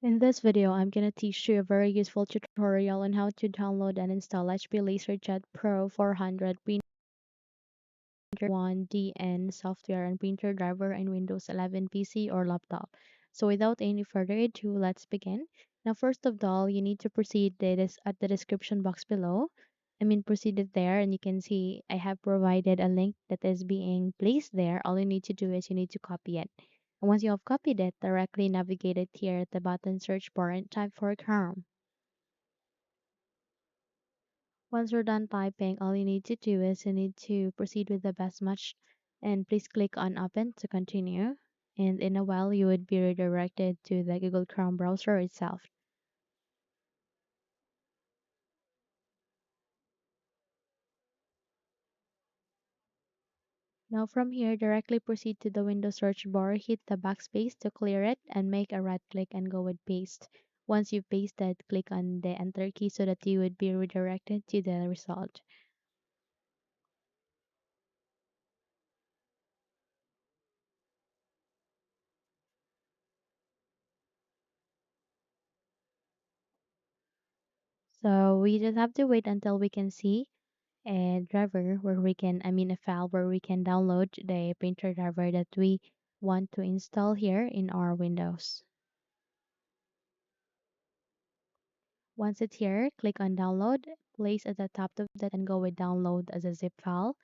In this video, I'm going to teach you a very useful tutorial on how to download and install HP LaserJet Pro 400 Printer 1DN software and printer driver in Windows 11 PC or laptop. So without any further ado, let's begin. Now, first of all, you need to proceed this at the description box below. Proceed it there, and you can see I have provided a link that is being placed there. All you need to do is you need to copy it. And once you have copied it, directly navigate it here at the button search bar and type for Chrome. Once you're done typing, all you need to do is you need to proceed with the best match and please click on open to continue. And in a while, you would be redirected to the Google Chrome browser itself. Now from here, directly proceed to the Windows search bar, hit the backspace to clear it, and make a right click and go with paste. Once you've pasted, click on the enter key so that you would be redirected to the result. So we just have to wait until we can see a driver where we can, a file where we can download the printer driver that we want to install here in our Windows. Once it's here, click on download, place at the top of that and go with download as a zip file.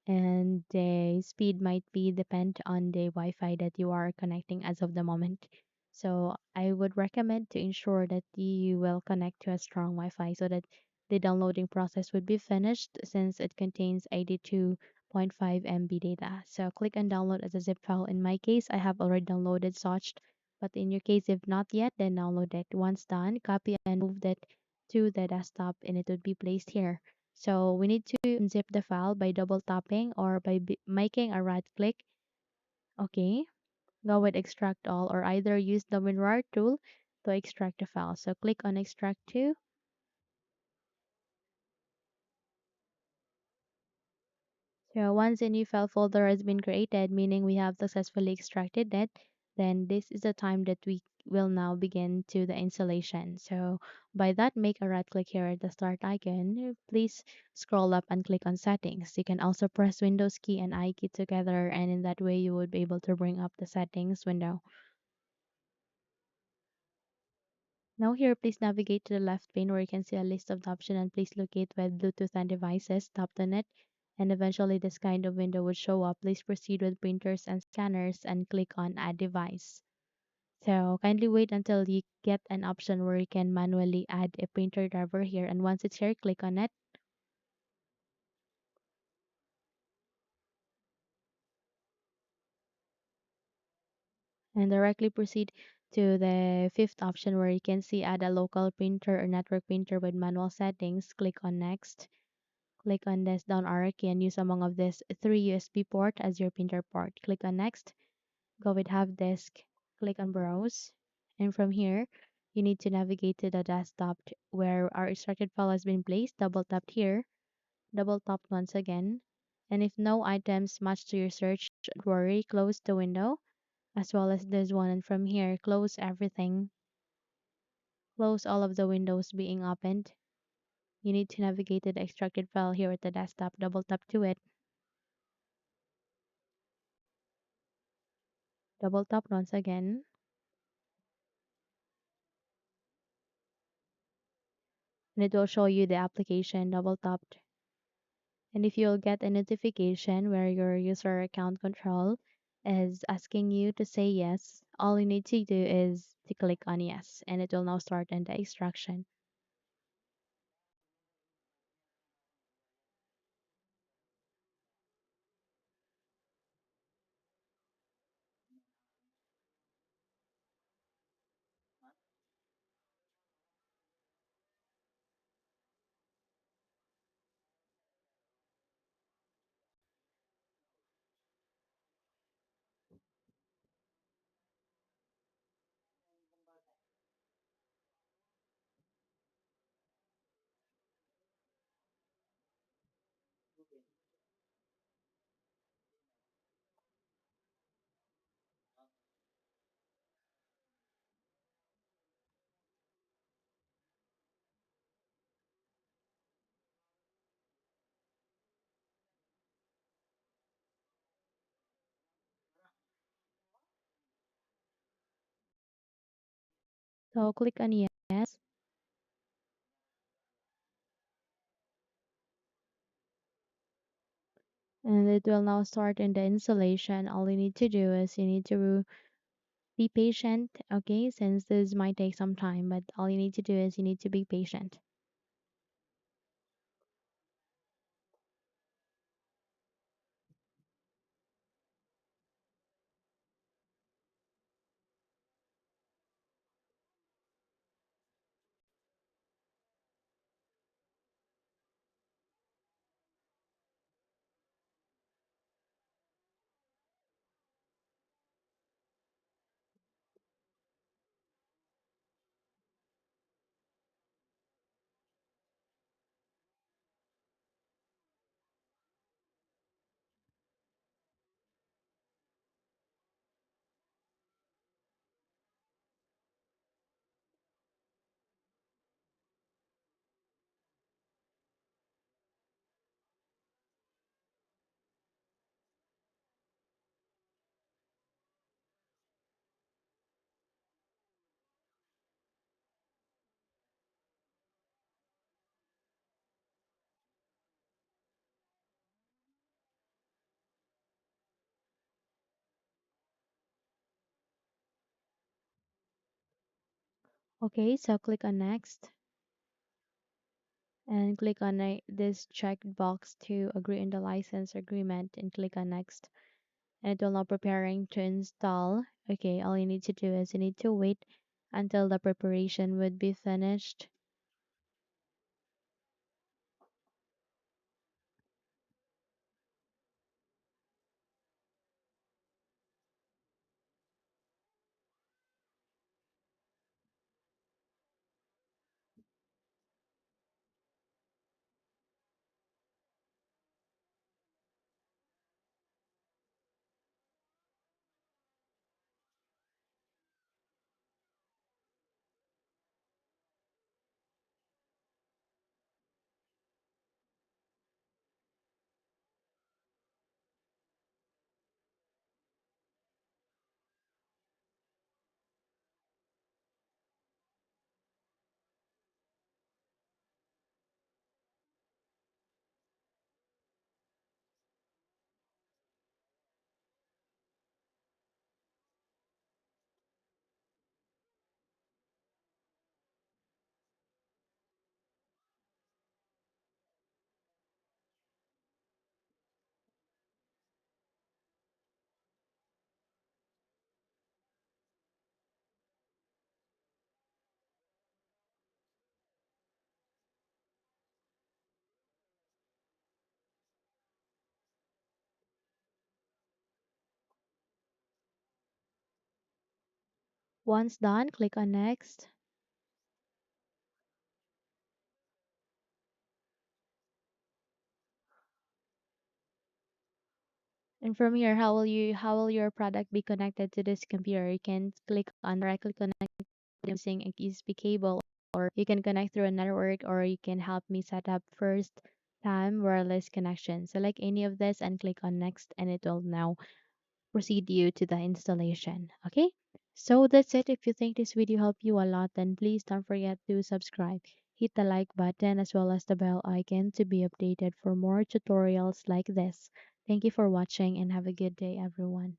And the speed might be depend on the Wi-Fi that you are connecting as of the moment. So I would recommend to ensure that you will connect to a strong Wi-Fi so that the downloading process would be finished since it contains 82.5 MB data. So click on download as a zip file. In my case, I have already downloaded such, but in your case, if not yet, then download it. Once done, copy and move that to the desktop and it would be placed here. So we need to unzip the file by double tapping or by making a right click. Okay, go with extract all or either use the WinRAR tool to extract the file. So click on extract to. So once a new file folder has been created, meaning we have successfully extracted it, then this is the time that we will now begin to the installation. So by that, make a right click here at the start icon. Please scroll up and click on settings. You can also press Windows key and I key together, and in that way you would be able to bring up the settings window. Now here, please navigate to the left pane where you can see a list of the options and please locate with Bluetooth and devices, tap on it, and eventually this kind of window would show up. Please proceed with printers and scanners and click on add device. So kindly wait until you get an option where you can manually add a printer driver here, and once it's here, click on it and directly proceed to the fifth option where you can see add a local printer or network printer with manual settings. Click on next. Click on this down arrow key and use among of this three USB port as your printer port. Click on next. Go with have disk. Click on browse. And from here, you need to navigate to the desktop where our extracted file has been placed. Double tap here. Double tap once again. And if no items match to your search, don't worry. Close the window as well as this one. And from here, close everything. Close all of the windows being opened. You need to navigate to the extracted file here at the desktop. Double tap to it. Double tap once again, and it will show you the application. Double tapped. And if you'll get a notification where your user account control is asking you to say yes, all you need to do is to click on yes, and it will now start in the extraction. So click on yes, and it will now start in the installation. All you need to do is you need to be patient, okay, since this might take some time, but all you need to do is you need to be patient. Okay, so click on next and click on this checked box to agree on the license agreement and click on next. And it will now preparing to install. Okay, all you need to do is you need to wait until the preparation would be finished. Once done, click on next. And from here, how will your product be connected to this computer? You can click on directly connect using a USB cable, or you can connect through a network, or you can help me set up first time wireless connection. Select any of this and click on next, and it will now proceed you to the installation. Okay? So that's it. If you think this video helped you a lot, then please don't forget to subscribe. Hit the like button as well as the bell icon to be updated for more tutorials like this. Thank you for watching and have a good day, everyone.